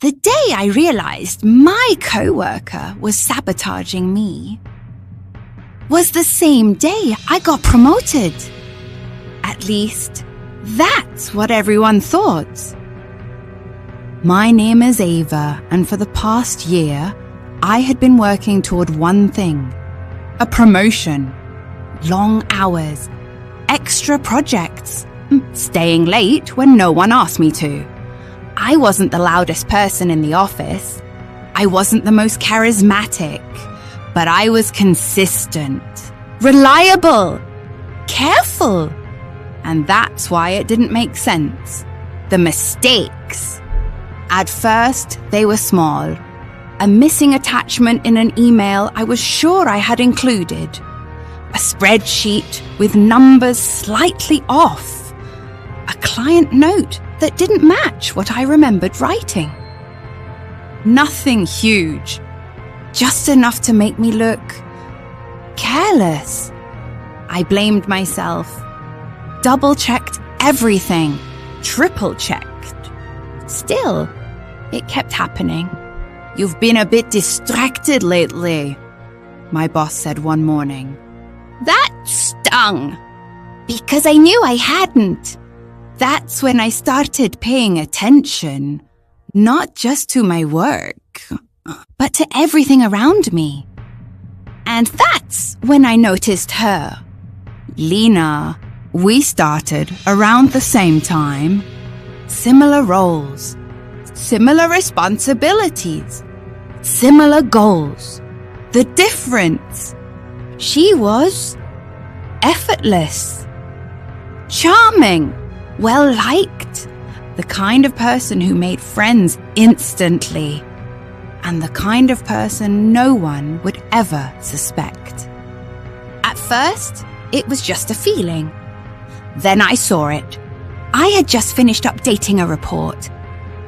The day I realized my coworker was sabotaging me was the same day I got promoted. At least, that's what everyone thought. My name is Ava, and for the past year, I had been working toward one thing: a promotion, long hours, extra projects, staying late when no one asked me to. I wasn't the loudest person in the office. I wasn't the most charismatic, but I was consistent, reliable, careful. And that's why it didn't make sense. The mistakes. At first, they were small. A missing attachment in an email I was sure I had included. A spreadsheet with numbers slightly off. A client note that didn't match what I remembered writing. Nothing huge, just enough to make me look careless. I blamed myself, double-checked everything, triple-checked. Still, it kept happening. "You've been a bit distracted lately," my boss said one morning. That stung, because I knew I hadn't. That's when I started paying attention, not just to my work, but to everything around me. And that's when I noticed her. Lena. We started around the same time. Similar roles, similar responsibilities, similar goals. The difference: she was effortless, charming, well-liked, the kind of person who made friends instantly, and the kind of person no one would ever suspect. At first, it was just a feeling. Then I saw it. I had just finished updating a report,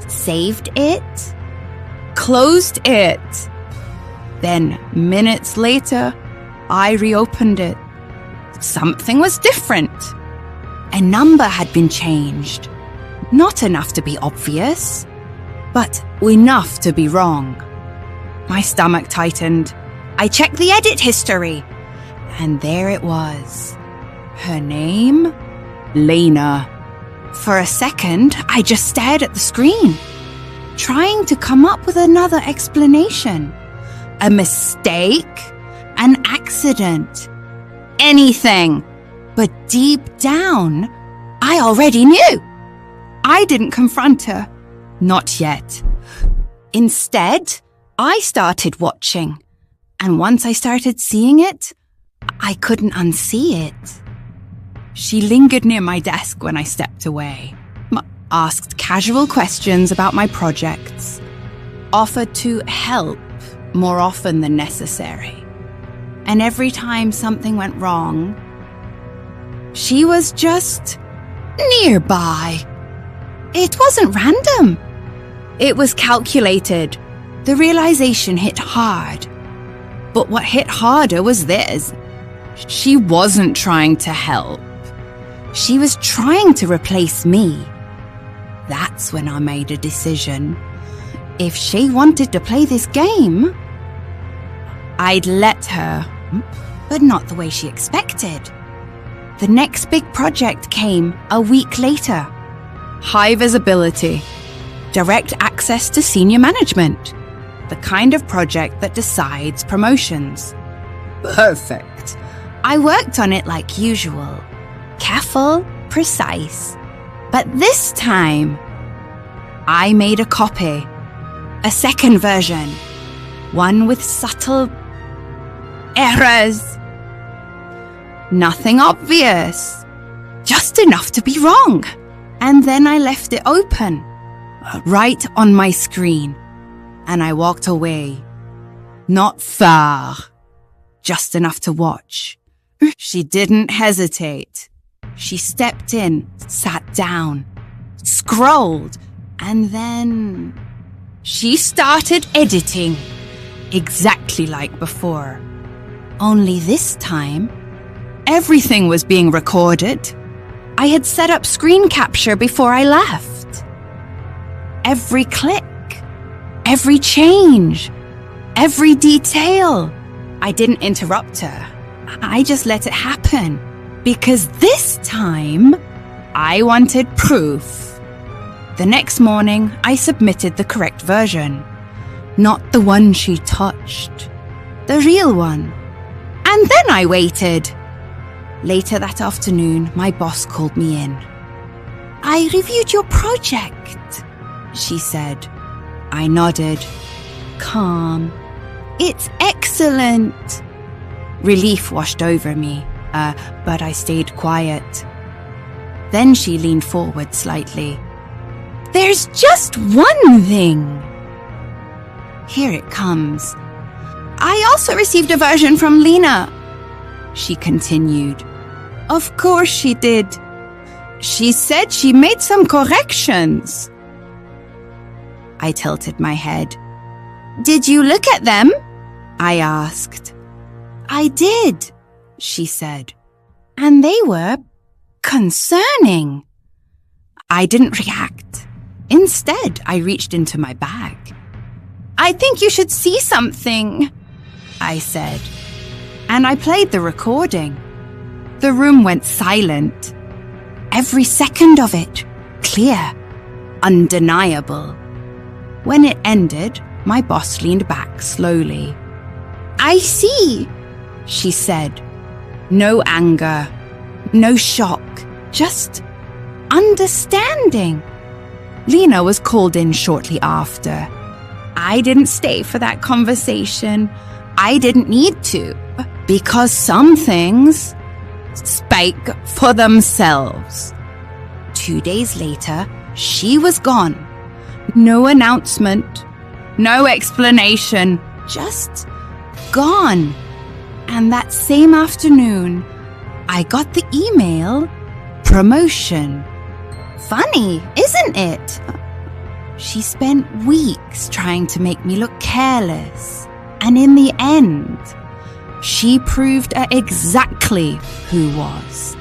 saved it, closed it. Then, minutes later, I reopened it. Something was different. A number had been changed. Not enough to be obvious, but enough to be wrong. My stomach tightened. I checked the edit history, and there it was. Her name? Lena. For a second, I just stared at the screen, trying to come up with another explanation. A mistake? An accident? Anything. But deep down, I already knew. I didn't confront her. Not yet. Instead, I started watching. And once I started seeing it, I couldn't unsee it. She lingered near my desk when I stepped away, asked casual questions about my projects, offered to help more often than necessary. And every time something went wrong, she was just nearby. It wasn't random. It was calculated. The realization hit hard. But what hit harder was this. She wasn't trying to help. She was trying to replace me. That's when I made a decision. If she wanted to play this game, I'd let her, but not the way she expected. The next big project came a week later. High visibility, direct access to senior management, the kind of project that decides promotions. Perfect. I worked on it like usual. Careful, precise. But this time, I made a copy. A second version. One with subtle errors. Nothing obvious. Just enough to be wrong. And then I left it open, right on my screen. And I walked away. Not far. Just enough to watch. She didn't hesitate. She stepped in, sat down, scrolled, and then she started editing, exactly like before. Only this time, everything was being recorded. I had set up screen capture before I left. Every click, Every change, every detail. I didn't interrupt her. I just let it happen. Because this time, I wanted proof. The next morning, I submitted the correct version. Not the one she touched. The real one. And then I waited. Later that afternoon, my boss called me in. "I reviewed your project," she said. I nodded, calm. "It's excellent." Relief washed over me, but I stayed quiet. Then she leaned forward slightly. "There's just one thing." Here it comes. "I also received a version from Lena," she continued. "Of course she did. She said she made some corrections." I tilted my head. "Did you look at them?" I asked. "I did," she said. "And they were concerning." I didn't react. Instead, I reached into my bag. "I think you should see something," I said. And I played the recording. The room went silent. Every second of it, clear, undeniable. When it ended, my boss leaned back slowly. "I see," she said. No anger, no shock, just understanding. Lena was called in shortly after. I didn't stay for that conversation. I didn't need to, because some things speak for themselves. 2 days later, she was gone. No announcement, no explanation, just gone. And that same afternoon, I got the email, promotion. Funny, isn't it? She spent weeks trying to make me look careless. And in the end, she proved exactly who was.